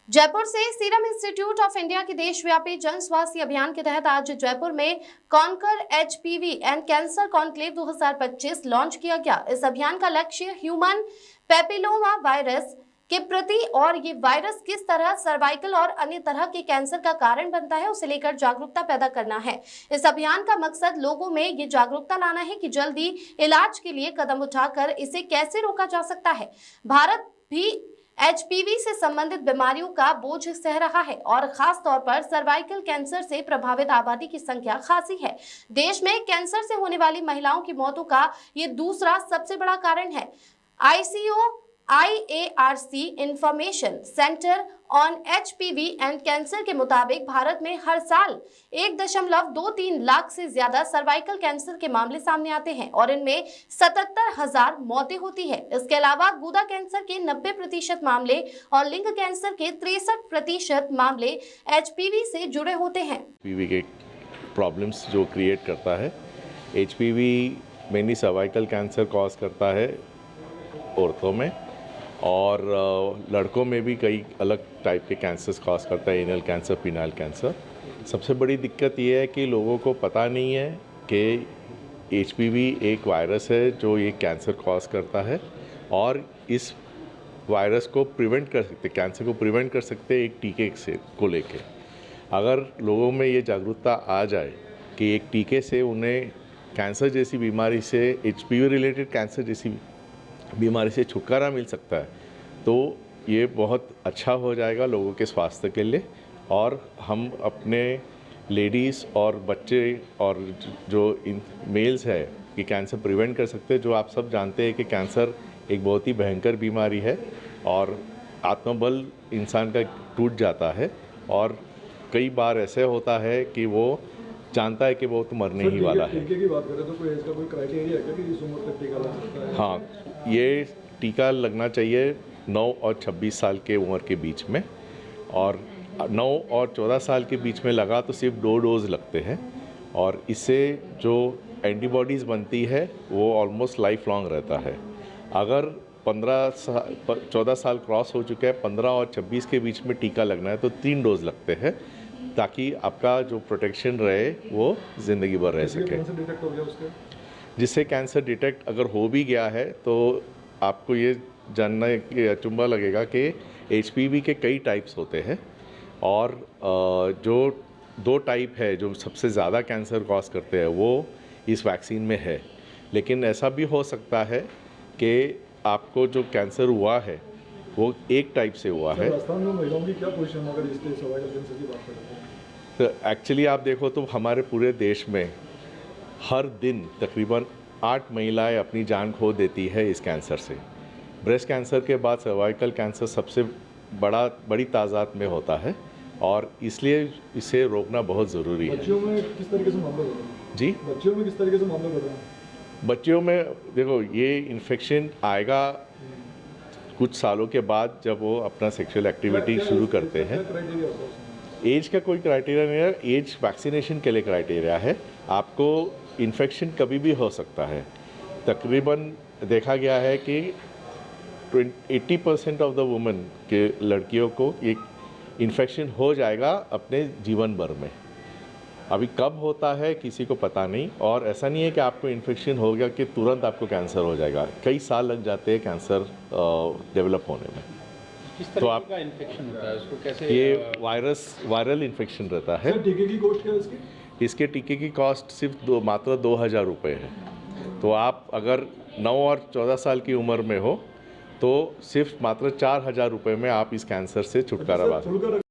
जयपुर से serum institute of India के देशव्यापी जन स्वास्थ्य अभियान के तहत आज जयपुर में conquer HPV and cancer conclave 2025 launch किया गया। इस अभियान का लक्ष्य ह्यूमन पैपिलोमा वायरस के प्रति और ये वायरस किस तरह सर्वाइकल और अन्य तरह के कैंसर का कारण बनता है उसे लेकर जागरूकता पैदा करना है। इस अभियान का मकसद लोगों में ये जागरूकता लाना है कि जल्दी इलाज के लिए कदम उठाकर इसे कैसे रोका जा सकता है। भारत भी एचपीवी से संबंधित बीमारियों का बोझ सह रहा है और खास तौर पर सर्वाइकल कैंसर से प्रभावित आबादी की संख्या खासी है। देश में कैंसर से होने वाली महिलाओं की मौतों का ये दूसरा सबसे बड़ा कारण है। IARC information centre on HPV and cancer के मुताबिक भारत में हर साल 1.23 लाख से ज्यादा सर्वाइकल कैंसर के मामले सामने आते हैं और इनमें 77,000 मौतें होती है। इसके अलावा गुदा कैंसर के 90% मामले और लिंग कैंसर के 63% मामले एचपीवी से जुड़े होते हैं। एचपीवी के प्रॉब्लम्स जो क्रिएट करता है, HPV mainly cervical cancer cause करता है औरतों में, और लड़कों में भी कई अलग टाइप के कैंसर्स कॉज करता है, एनल कैंसर, पीनाइल कैंसर। सबसे बड़ी दिक्कत ये है कि लोगों को पता नहीं है कि एचपीवी एक वायरस है जो ये कैंसर कॉज करता है, और इस वायरस को प्रिवेंट कर सकते, कैंसर को प्रिवेंट कर सकते एक टीके से को लेके। अगर लोगों में ये जागरूकता आ जाए कि एक टीके से उन्हें कैंसर जैसी बीमारी से, एचपीवी रिलेटेड कैंसर जैसी बीमारी से छुटकारा मिल सकता है, तो ये बहुत अच्छा हो जाएगा लोगों के स्वास्थ्य के लिए। और हम अपने लेडीज़ और बच्चे और जो इन मेल्स है कि कैंसर प्रिवेंट कर सकते हैं। जो आप सब जानते हैं कि कैंसर एक बहुत ही भयंकर बीमारी है और आत्मबल इंसान का टूट जाता है, और कई बार ऐसे होता है कि वो जानता है कि वो तो मरने ही वाला है। टीके की बात करें तो कोई इसका कोई क्राइटेरिया है क्या कि इस उम्र तक टीका लग सकता है? हाँ, ये टीका लगना चाहिए 9 और 26 साल के उम्र के बीच में, और 9 और 14 साल के बीच में लगा तो सिर्फ 2 डोज लगते हैं, और इससे जो एंटीबॉडीज़ बनती है वो ऑलमोस्ट लाइफ लॉन्ग रहता है। अगर 14 साल क्रॉस हो चुका है, 15 और 26 के बीच में टीका लगना है तो 3 डोज लगते हैं, ताकि आपका जो प्रोटेक्शन रहे वो ज़िंदगी भर रह सके। जिससे कैंसर डिटेक्ट अगर हो भी गया है तो आपको ये जानना कि अचंभा लगेगा कि एचपीवी के कई टाइप्स होते हैं, और जो 2 टाइप है जो सबसे ज़्यादा कैंसर कॉज करते हैं वो इस वैक्सीन में है। लेकिन ऐसा भी हो सकता है कि आपको जो कैंसर हुआ है वो एक टाइप से हुआ है। राजस्थान में महिलाओं की क्या पोजीशन अगर इसके सर्वाइकल कैंसर की बात करें तो एक्चुअली आप देखो तो हमारे पूरे देश में हर दिन तकरीबन 8 महिलाएं अपनी जान खो देती है इस कैंसर से। ब्रेस्ट कैंसर के बाद सर्वाइकल कैंसर सबसे बड़ी तादाद में होता है, और इसलिए इसे रोकना बहुत ज़रूरी है। बच्चियों में किस तरीके से मामले बढ़ रहे हैं? जी, बच्चियों में किस तरीके से मामले बढ़ रहे हैं? बच्चियों में देखो ये इन्फेक्शन आएगा कुछ सालों के बाद जब वो अपना सेक्सुअल एक्टिविटी शुरू करते हैं। एज का कोई क्राइटेरिया नहीं है, एज वैक्सीनेशन के लिए क्राइटेरिया है। आपको इन्फेक्शन कभी भी हो सकता है। तकरीबन देखा गया है कि 80% ऑफ द वुमेन के लड़कियों को एक इन्फेक्शन हो जाएगा अपने जीवन भर में। अभी कब होता है किसी को पता नहीं, और ऐसा नहीं है कि आपको इन्फेक्शन हो गया कि तुरंत आपको कैंसर हो जाएगा। कई साल लग जाते हैं कैंसर डेवलप होने में। किस तरह का इन्फेक्शन होता है, उसको कैसे? ये वायरल इन्फेक्शन रहता है। टीके की कॉस्ट क्या है इसकी? इसके टीके की कॉस्ट सिर्फ मात्र 2,000 रुपये है। तो आप अगर 9 और 14 साल की उम्र में हो तो सिर्फ मात्र 4,000 रुपये में आप इस कैंसर से छुटकारा पा सकते हैं।